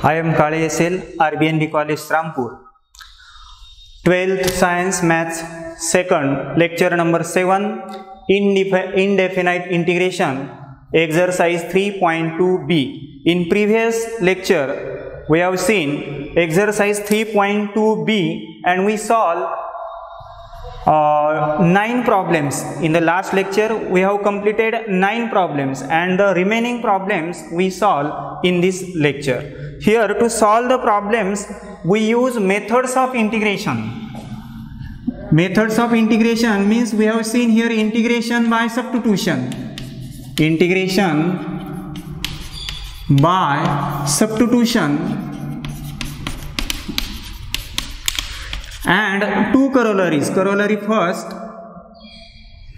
I am Kale SL, RBND College, Rampur. 12th Science Maths 2nd, lecture number 7, Indefinite Integration, exercise 3.2b. In previous lecture, we have seen exercise 3.2b and we solved 9 problems. In the last lecture, we have completed 9 problems and the remaining problems we solve in this lecture. Here, to solve the problems, we use methods of integration. Methods of integration means we have seen here integration by substitution. Integration by substitution. And two corollaries. Corollary first,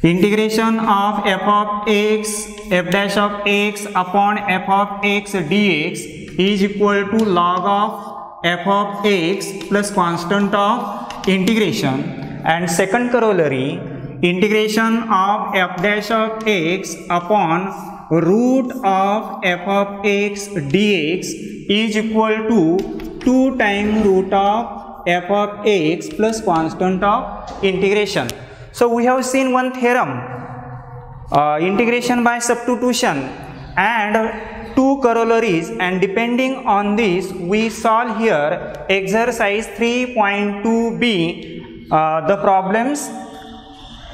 integration of f of x, f dash of x upon f of x dx is equal to log of f of x plus constant of integration. And second corollary, integration of f dash of x upon root of f of x dx is equal to 2 times root of f of x plus constant of integration. So we have seen one theorem, integration by substitution, and 2 corollaries, and depending on this we solve here exercise 3.2b, the problems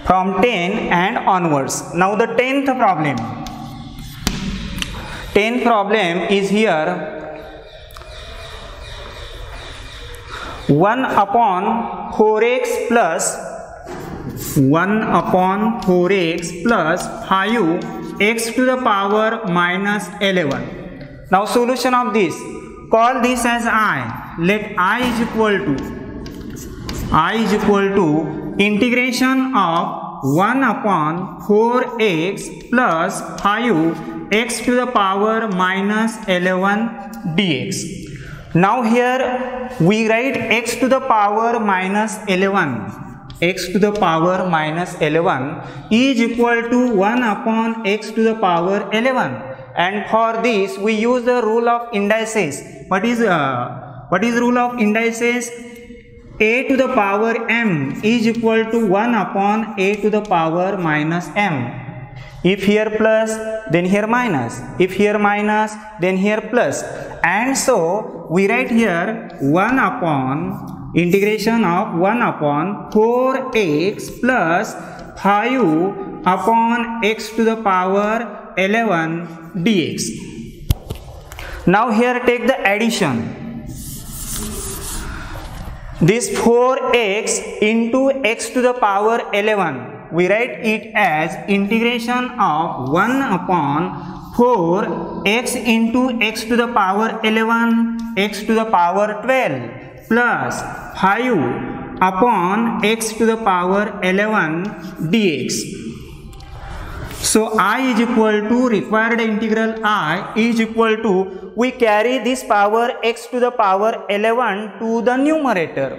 from 10 and onwards. Now the 10th problem. 10th problem is here 1 upon 4x plus 5x to the power minus 11. Now solution of this, call this as I. Let I is equal to integration of 1 upon 4x plus 5x to the power minus 11 dx. Now here we write x to the power minus 11. X to the power minus 11 is equal to 1 upon x to the power 11. And for this we use the rule of indices. What is rule of indices? A to the power m is equal to 1 upon a to the power minus m. If here plus, then here minus. If here minus, then here plus. And so we write here 1 upon integration of 1 upon 4x plus 5 upon x to the power 11 dx. Now here take the addition. This 4x into x to the power 11, we write it as integration of 1 upon 4x into x to the power 11, x to the power 12 plus 5 upon x to the power 11 dx. So I is equal to, required integral I is equal to, we carry this power x to the power 11 to the numerator,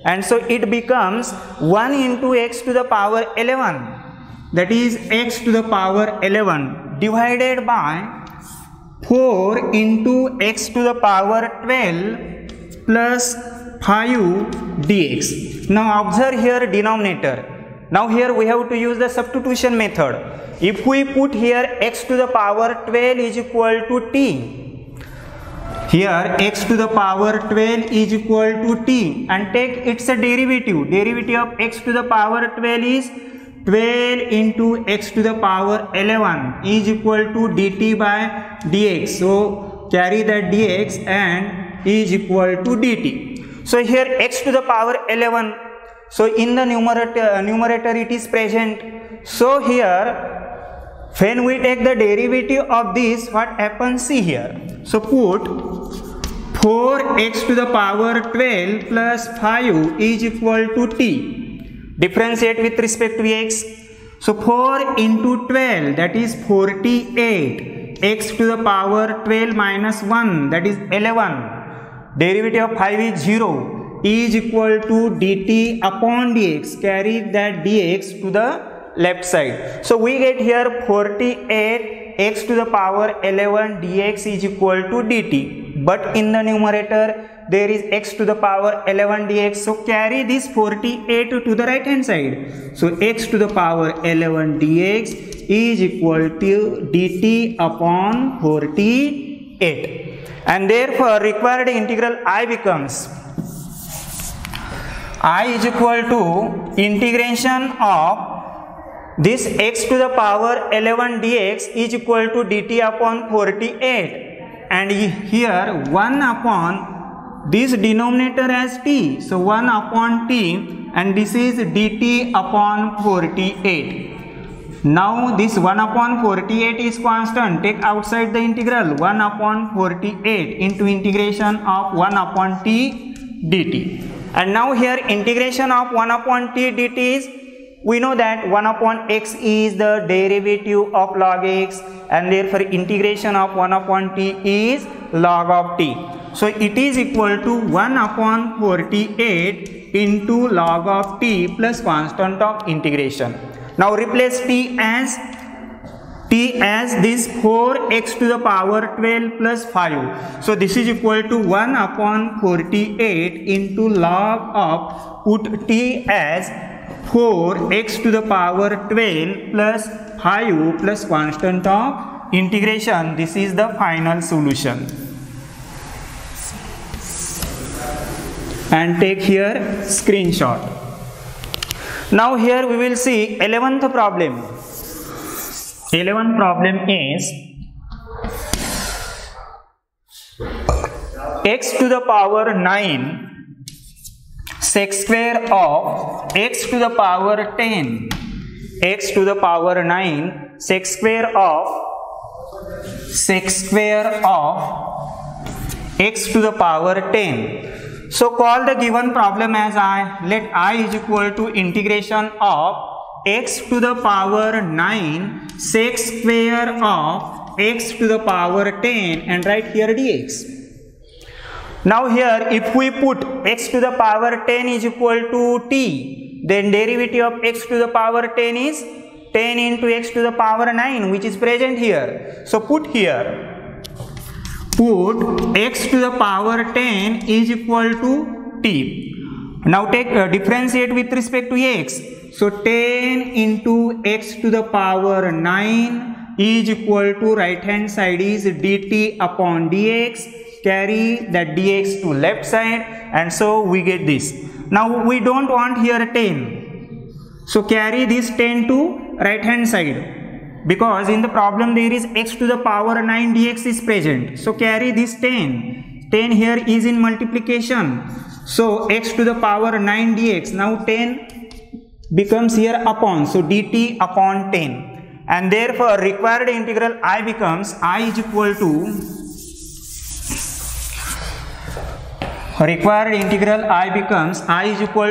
and so it becomes 1 into x to the power 11, that is x to the power 11 divided by 4 into x to the power 12 plus 5 dx. Now observe here denominator. Now here we have to use the substitution method. If we put here x to the power 12 is equal to t, here x to the power 12 is equal to t, and take its a derivative. Derivative of x to the power 12 is 12 into x to the power 11 is equal to dt by dx. So carry that dx and is equal to dt. So here x to the power 11. So in the numerator it is present. So here when we take the derivative of this, what happens, see here. So put 4x to the power 12 plus 5 is equal to t. Differentiate with respect to x. So 4 into 12, that is 48. X to the power 12 minus 1, that is 11. Derivative of 5 is 0. Is equal to dt upon dx. Carry that dx to the left side. So we get here 48 x to the power 11 dx is equal to dt. but in the numerator there is x to the power 11 dx. So carry this 48 to the right hand side. So x to the power 11 dx is equal to dt upon 48. And therefore required integral I becomes I is equal to integration of this x to the power 11 dx is equal to dt upon 48, and here 1 upon this denominator as t, so 1 upon t, and this is dt upon 48. Now this 1 upon 48 is constant, take outside the integral, 1 upon 48 into integration of 1 upon t dt. And now here integration of 1 upon t dt is, we know that 1 upon x is the derivative of log x, and therefore integration of 1 upon t is log of t. So it is equal to 1 upon 48 into log of t plus constant of integration. Now replace t as this 4x to the power 12 plus 5. So this is equal to 1 upon 48 into log of, put t as 4x to the power 12 plus 5 plus constant of integration. This is the final solution. And take here screenshot. Now here we will see 11th problem. 11th problem is x to the power 9 sec square of x to the power 10, x to the power 9 sec square of x to the power 10. So call the given problem as I. Let I is equal to integration of x to the power 9 sec square of x to the power 10 and write here dx. Now here if we put x to the power 10 is equal to t, then derivative of x to the power 10 is 10 into x to the power 9, which is present here. So put here, put x to the power 10 is equal to t. Now take differentiate with respect to x. So 10 into x to the power 9 is equal to right hand side is dt upon dx. Carry that dx to left side, and so we get this. Now we don't want here 10, so carry this 10 to right hand side, because in the problem there is x to the power 9 dx is present. So carry this 10. 10 here is in multiplication, so x to the power 9 dx. Now 10 becomes here upon, so dt upon 10, and therefore required integral I becomes I is equal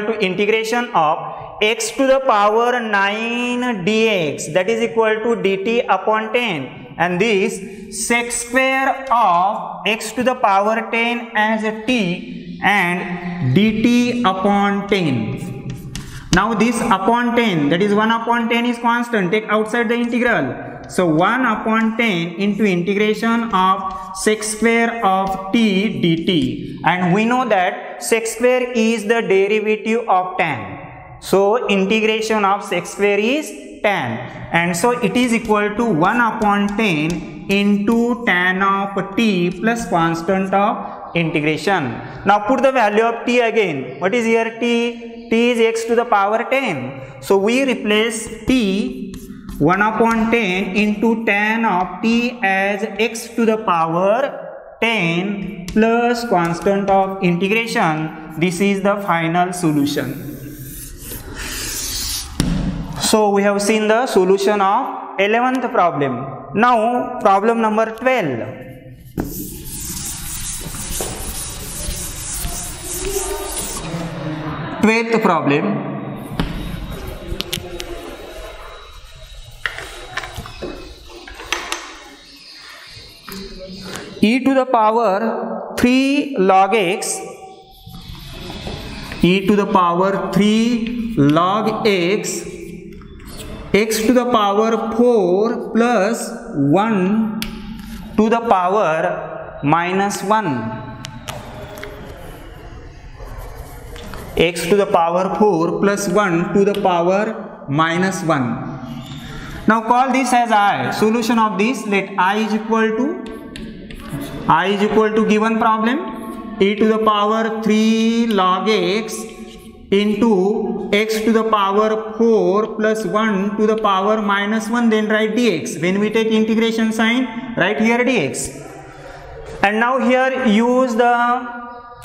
to integration of x to the power 9 dx, that is equal to dt upon 10, and this sec square of x to the power 10 as a t and dt upon 10. Now this upon 10, that is 1 upon 10 is constant, take outside the integral. So 1 upon 10 into integration of sec square of t dt, and we know that sec square is the derivative of tan. So integration of sec square is tan, and so it is equal to 1 upon 10 into tan of t plus constant of integration. Now put the value of t again. What is here t? T is x to the power 10. So we replace t 1 upon 10 into tan of t as x to the power 10 plus constant of integration. This is the final solution. So we have seen the solution of 11th problem. Now problem number 12. Twelfth problem. E to the power 3 log x, e to the power 3 log x, x to the power 4 plus 1 to the power minus 1, x to the power 4 plus 1 to the power minus 1. Now call this as I. Solution of this, let I is equal to given problem, e to the power 3 log x into x to the power 4 plus 1 to the power minus 1, then write dx. When we take integration sign, write here dx. And now here use the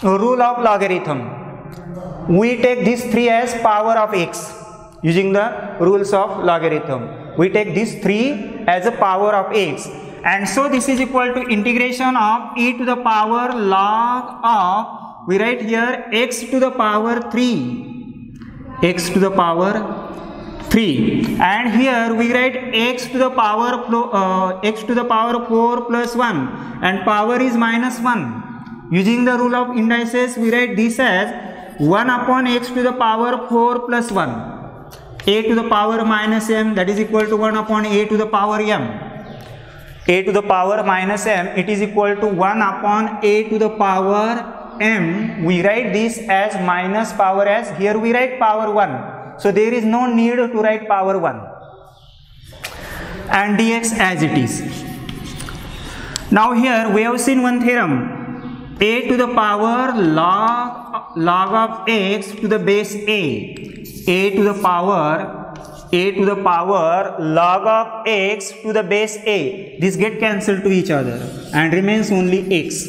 rule of logarithm. We take this 3 as power of x using the rules of logarithm. We take this 3 as a power of x, and so this is equal to integration of e to the power log of, we write here x to the power 3, x to the power 3, and here we write x to the power 4 plus 1, and power is minus 1. Using the rule of indices, we write this as 1 upon x to the power 4 plus 1, a to the power minus m, that is equal to 1 upon a to the power m. A to the power minus m, it is equal to 1 upon a to the power m. We write this as minus power, as here we write power 1. So there is no need to write power 1. And dx as it is. Now here we have seen one theorem. A to the power log of x to the base a to the power log of x to the base a. This get cancelled to each other and remains only x.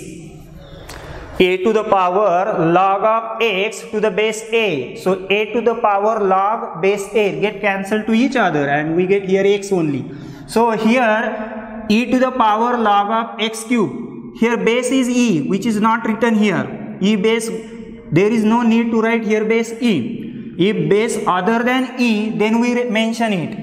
A to the power log of x to the base a. So a to the power log base a get cancelled to each other, and we get here x only. So here e to the power log of x cube. Here base is e, which is not written here. E base, there is no need to write here base e. If base other than e, then we mention it.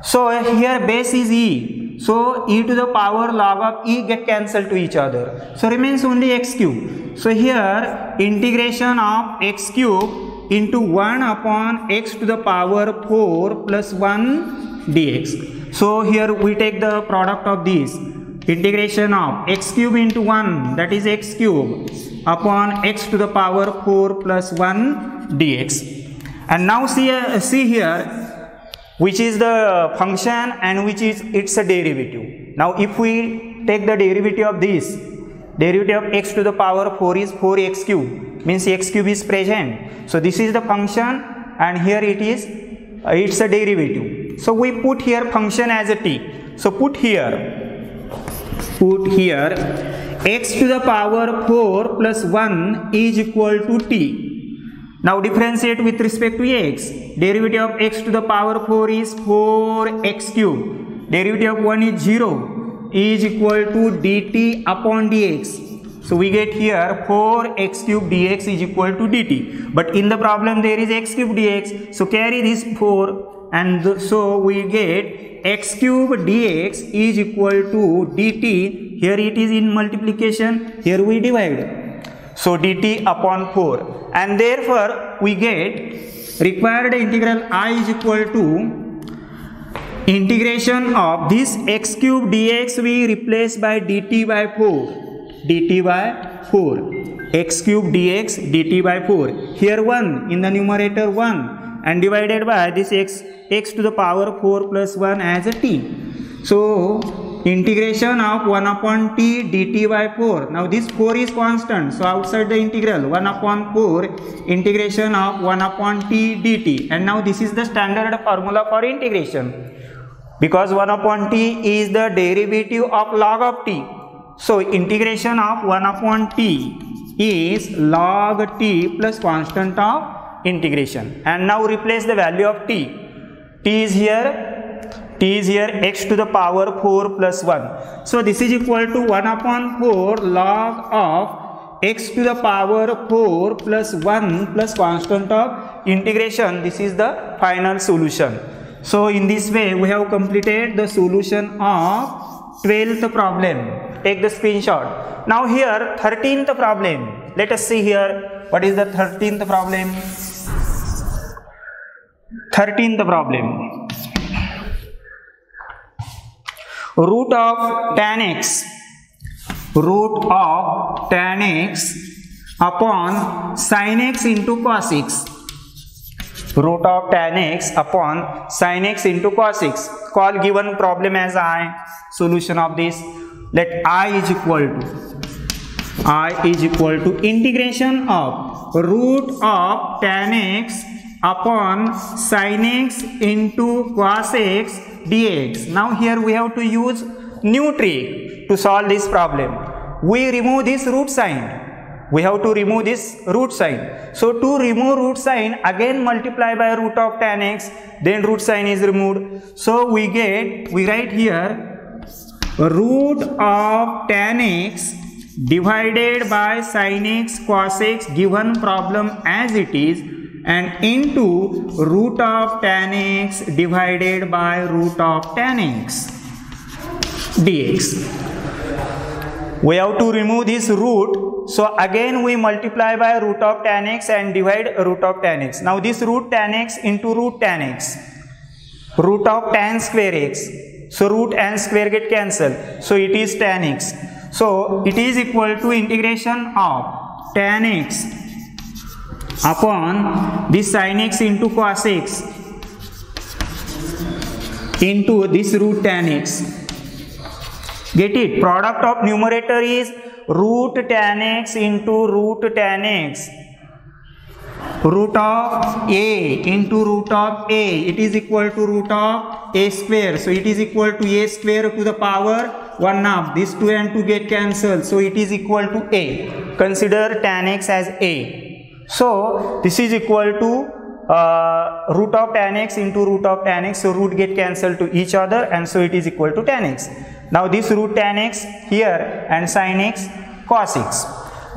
So here base is e. So e to the power log of e get cancelled to each other. So remains only x cube. So here integration of x cube into 1 upon x to the power 4 plus 1 dx. So here we take the product of this. Integration of x cube into 1, that is x cube, upon x to the power 4 plus 1 dx. And now see here which is the function and which is its a derivative. Now if we take the derivative of this, derivative of x to the power 4 is 4x cube, means x cube is present. So this is the function, and here it is it's a derivative. So we put here function as a t. So put here x to the power 4 plus 1 is equal to t. Now differentiate with respect to x. Derivative of x to the power 4 is 4x cube. Derivative of 1 is 0, is equal to dt upon dx. So we get here 4x cube dx is equal to dt. But in the problem there is x cube dx. So carry this 4, and so we get x cube dx is equal to dt. Here it is in multiplication, here we divide. So dt upon 4, and therefore we get required integral I is equal to integration of this x cube dx we replace by dt by 4, x cube dx dt by 4. Here 1 in the numerator 1, and divided by this x to the power 4 plus 1 as a t. So integration of 1 upon t dt by 4. Now this 4 is constant, so outside the integral 1 upon 4 integration of 1 upon t dt. And now this is the standard formula for integration, because 1 upon t is the derivative of log of t. So integration of 1 upon t is log t plus constant of integration. And now replace the value of t. T is here x to the power 4 plus 1. So this is equal to 1 upon 4 log of x to the power 4 plus 1 plus constant of integration. This is the final solution. So in this way we have completed the solution of 12th problem. Take the screenshot. Now here 13th problem. Let us see here what is the 13th problem. 13th problem. Root of tan x root of tan x upon sin x into cos x. Root of tan x upon sin x into cos x. Call given problem as I. Solution of this. Let I is equal to integration of root of tan x upon sin x into cos x dx. Now here we have to use new trick to solve this problem. We remove this root sign. We have to remove this root sign. So to remove root sign, again multiply by root of tan x, then root sign is removed. So we write here root of tan x divided by sin x cos x given problem as it is, and into root of tan x divided by root of tan x dx. We have to remove this root, so again we multiply by root of tan x and divide root of tan x. Now this root tan x into root tan x, root of tan square x, so root and square get cancelled, so it is tan x. So it is equal to integration of tan x upon this sin x into cos x into this root tan x. Get it? Product of numerator is root tan x into root tan x. Root of a into root of a, it is equal to root of a square. So it is equal to a square to the power 1/2. This 2 and 2 get cancelled. So it is equal to a. Consider tan x as a. So this is equal to root of tan x into root of tan x. So root get cancelled to each other, and so it is equal to tan x. Now this root tan x here and sin x cos x.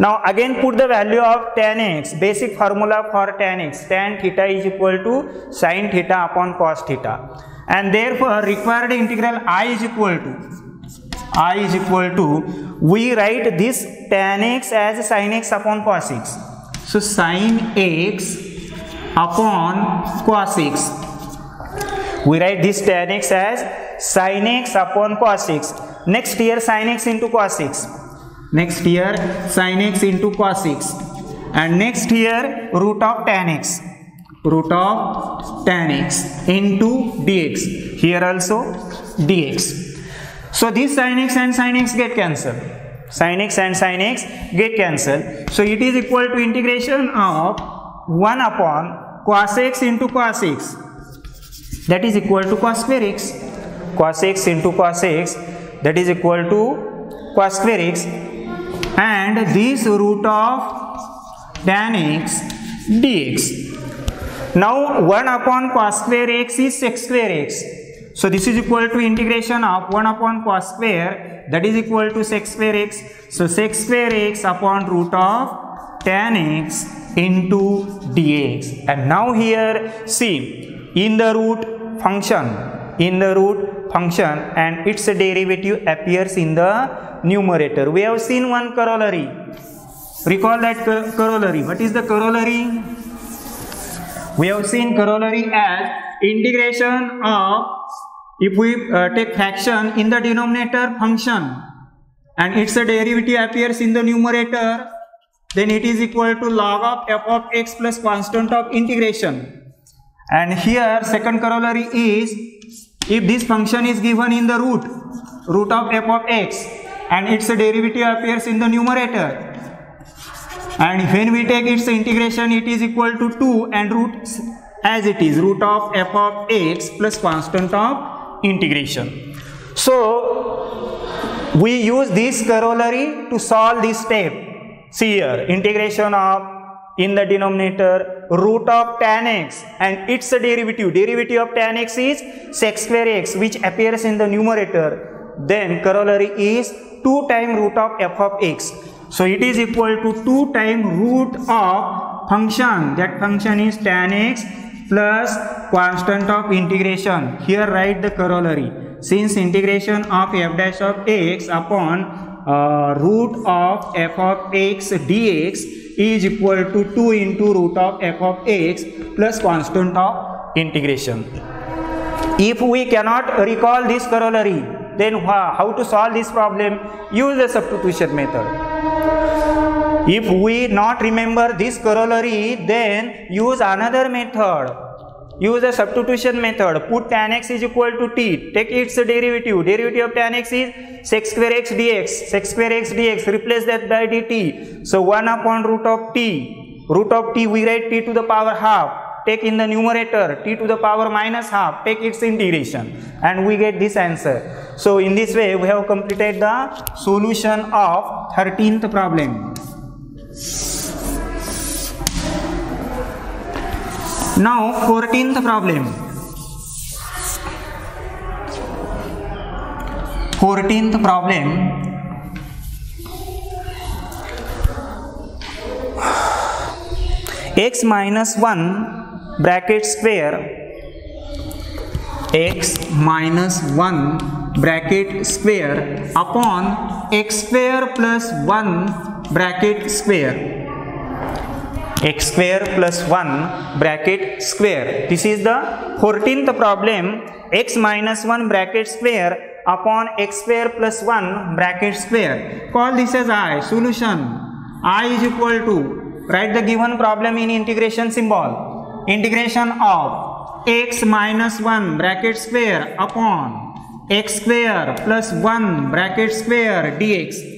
Now again put the value of tan x, basic formula for tan x, tan theta is equal to sin theta upon cos theta, and therefore required integral I is equal to, we write this tan x as sin x upon cos x. So sin x upon cos x. We write this tan x as sin x upon cos x. Next here sin x into cos x. Next here sin x into cos x. And next here root of tan x. Root of tan x into dx. Here also dx. So this sin x and sin x get cancelled. Sin x and sin x get cancelled. So it is equal to integration of 1 upon cos x into cos x. That is equal to cos square x. Cos x into cos x, that is equal to cos square x, and this root of tan x dx. Now 1 upon cos square x is sec square x. So this is equal to integration of 1 upon cos square, that is equal to sec square x. So sec square x upon root of tan x into dx. And now here see, in the root function, and its derivative appears in the numerator. We have seen one corollary. Recall that corollary. What is the corollary? We have seen corollary as integration of, if we take fraction in the denominator function and its derivative appears in the numerator, then it is equal to log of f of x plus constant of integration. And here second corollary is, if this function is given in the root of f of x, and its derivative appears in the numerator, and when we take its integration, it is equal to 2 and root as it is, root of f of x plus constant of integration. So we use this corollary to solve this step. See here, integration of, in the denominator, root of tan x and its derivative of tan x is sec square x, which appears in the numerator. Then corollary is 2 times root of f of x. So it is equal to 2 times root of function, that function is tan x plus constant of integration. Here write the corollary. Since integration of f dash of x upon root of f of x dx is equal to 2 into root of f of x plus constant of integration. If we cannot recall this corollary, Then how to solve this problem? Use the substitution method. If we not remember this corollary, then use another method. Use the substitution method. Put tan x is equal to t. Take its derivative. Derivative of tan x is sec square x dx. Sec square x dx. Replace that by dt. So 1 upon root of t. Root of t we write t to the power half. Take in the numerator t to the power minus half. Take its integration. And we get this answer. So in this way we have completed the solution of 13th problem. Now 14th problem. 14th problem. X minus 1 bracket square. X minus 1 bracket square upon x square plus 1 bracket square. X square plus 1 bracket square. This is the 14th problem. X minus 1 bracket square upon x square plus 1 bracket square. Call this as I. Solution. I is equal to, write the given problem in integration symbol. Integration of x minus 1 bracket square upon x square plus 1 bracket square dx.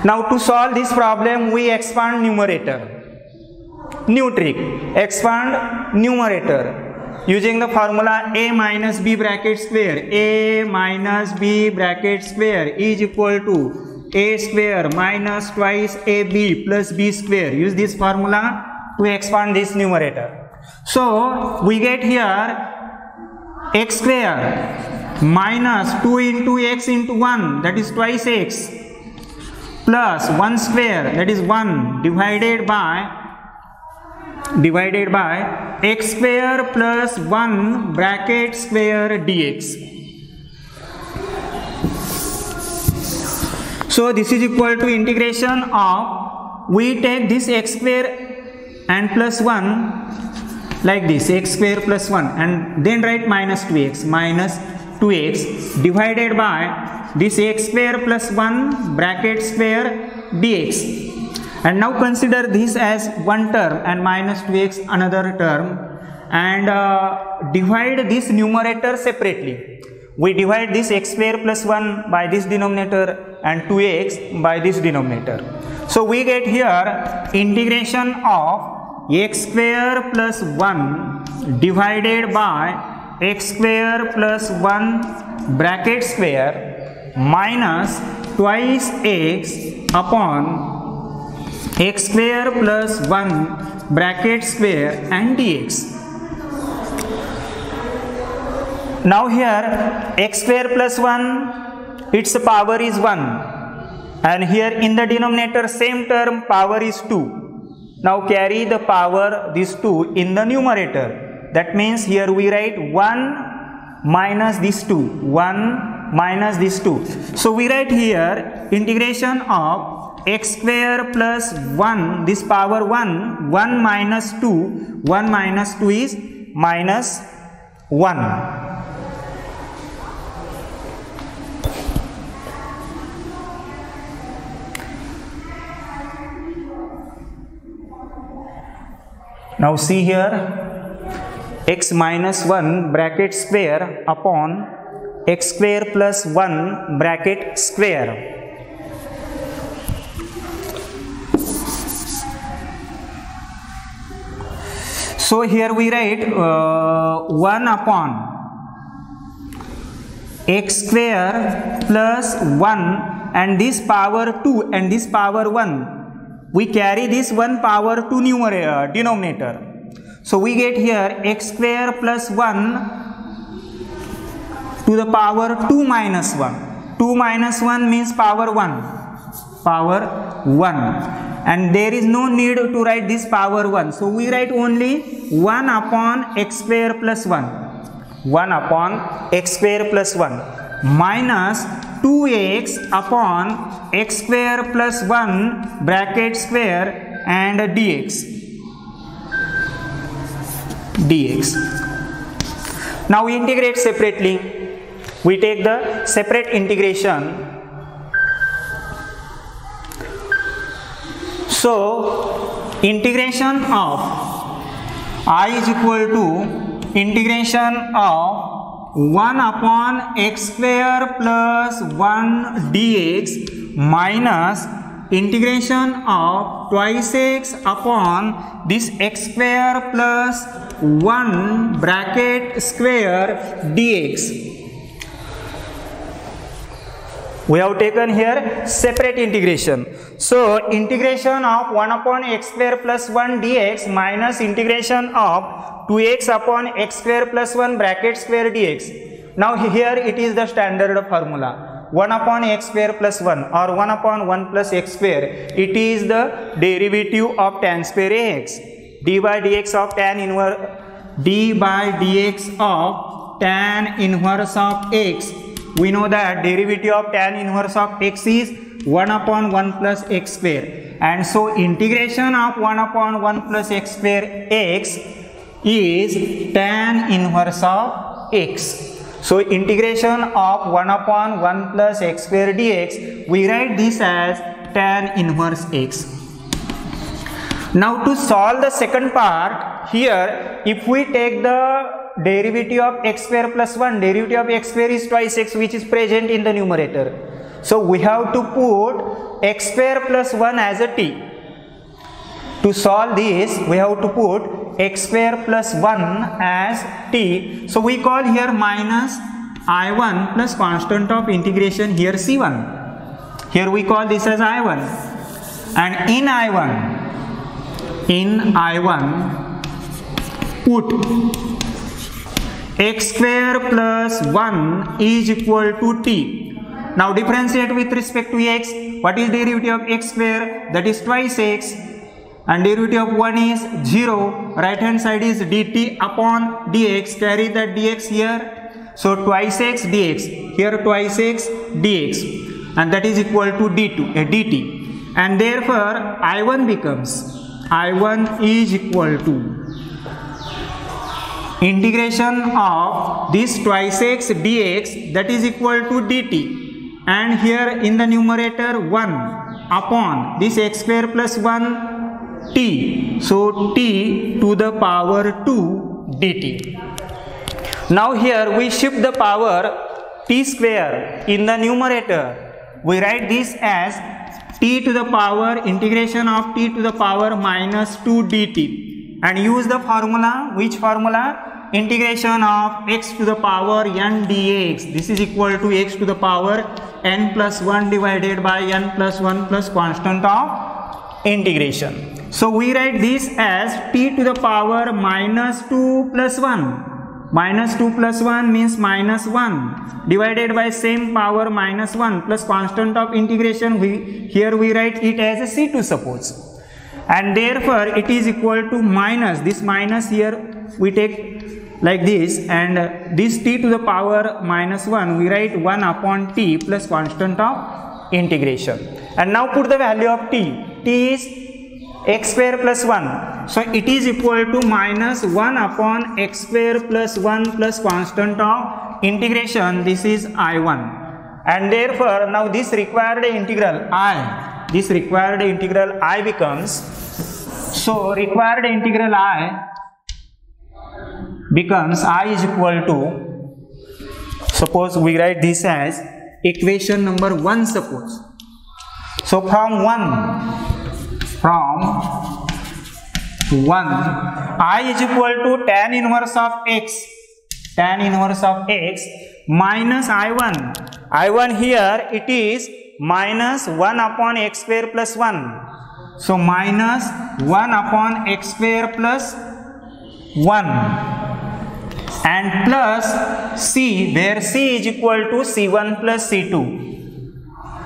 Now to solve this problem we expand numerator. New trick. Expand numerator using the formula a minus b bracket square. A minus b bracket square is equal to a square minus twice ab plus b square. Use this formula to expand this numerator. So we get here x square minus 2 into x into 1, that is twice x, plus 1 square, that is 1, divided by x square plus 1 bracket square dx. So this is equal to integration of, we take this x square and plus 1 like this, x square plus 1, and then write minus 2x divided by this x square plus 1 bracket square dx. And now consider this as one term and minus 2x another term, and divide this numerator separately. We divide this x square plus 1 by this denominator and 2x by this denominator. So we get here integration of x square plus 1 divided by x square plus 1 bracket square minus twice x upon x square plus 1 bracket square and dx. Now here x square plus 1, its power is 1, and here in the denominator same term power is 2. Now carry the power this 2 in the numerator. That means here we write 1 minus this 2, 1 minus this 2. So we write here integration of x square plus 1, this power 1, 1 minus 2, 1 minus 2 is minus 1. Now see here, x minus 1 bracket square upon x square plus 1 bracket square. So here we write 1 upon x square plus 1, and this power 2 and this power 1. We carry this 1 power to numerator, denominator. So we get here x square plus 1 to the power 2 minus 1. 2 minus 1 means power 1. Power 1. And there is no need to write this power 1. So we write only 1 upon x square plus 1. 1 upon x square plus 1 minus 2x upon x square plus 1 bracket square and dx. Now we integrate separately. we take the separate integration. So integration of I is equal to integration of 1 upon x square plus 1 dx minus integration of twice x upon this x square plus 1 bracket square dx. We have taken here separate integration. So integration of 1 upon x square plus 1 dx minus integration of 2x upon x square plus 1 bracket square dx. Now here it is the standard formula. 1 upon x square plus 1 or 1 upon 1 plus x square. It is the derivative of tan square x. D by dx of tan inverse, d by dx of tan inverse of x. We know that derivative of tan inverse of x is 1 upon 1 plus x square, and so integration of 1 upon 1 plus x square x is tan inverse of x. So integration of 1 upon 1 plus x square dx, we write this as tan inverse x. Now to solve the second part, here if we take the derivative of x square plus 1, derivative of x square is twice x, which is present in the numerator. So we have to put x square plus 1 as a t. To solve this, we have to put x square plus 1 as t. So we call here minus I1 plus constant of integration, here c1. Here we call this as I1. And in I1 put x square plus 1 is equal to t. Now differentiate with respect to x. What is derivative of x square? That is twice x. And derivative of 1 is 0. Right hand side is dt upon dx. Carry that dx here. So twice x dx. Here twice x dx. And that is equal to dt. And therefore I1 becomes, I1 is equal to integration of this twice x dx, that is equal to dt, and here in the numerator 1 upon this x square plus 1 t, so t to the power 2 dt. Now here we shift the power t square in the numerator. We write this as t to the power integration of t to the power minus 2 dt, and use the formula. Which formula? Integration of x to the power n dx. This is equal to x to the power n plus 1 divided by n plus 1 plus constant of integration. So we write this as t to the power minus 2 plus 1. Minus 2 plus 1 means minus 1 divided by same power minus 1 plus constant of integration. Here we write it as a c2 suppose. And therefore it is equal to minus, this minus here we take like this, and this t to the power minus 1 we write 1 upon t plus constant of integration. And now put the value of t. T is x square plus 1. So it is equal to minus 1 upon x square plus 1 plus constant of integration. This is I1. And therefore now this required integral I, this required integral I becomes, so required integral I becomes I is equal to, suppose we write this as equation number 1 suppose. So from 1 I is equal to tan inverse of x, tan inverse of x minus I1. I1 here it is minus 1 upon x square plus 1. So minus 1 upon x square plus 1 and plus c, where c is equal to c1 plus c2.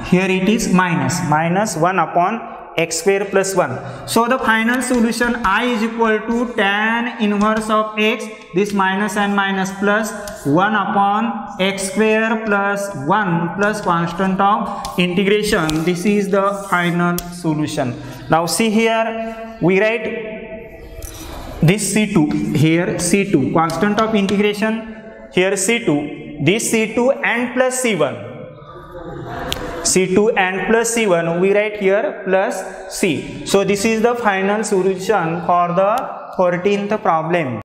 Here it is minus 1 upon x square plus 1. So the final solution I is equal to tan inverse of x, this minus and minus plus 1 upon x square plus 1 plus constant of integration. This is the final solution. Now see here we write this c2, here c2 constant of integration, here c2 this C2 and plus C1. C2 and plus C1, we write here plus C. So this is the final solution for the 14th problem.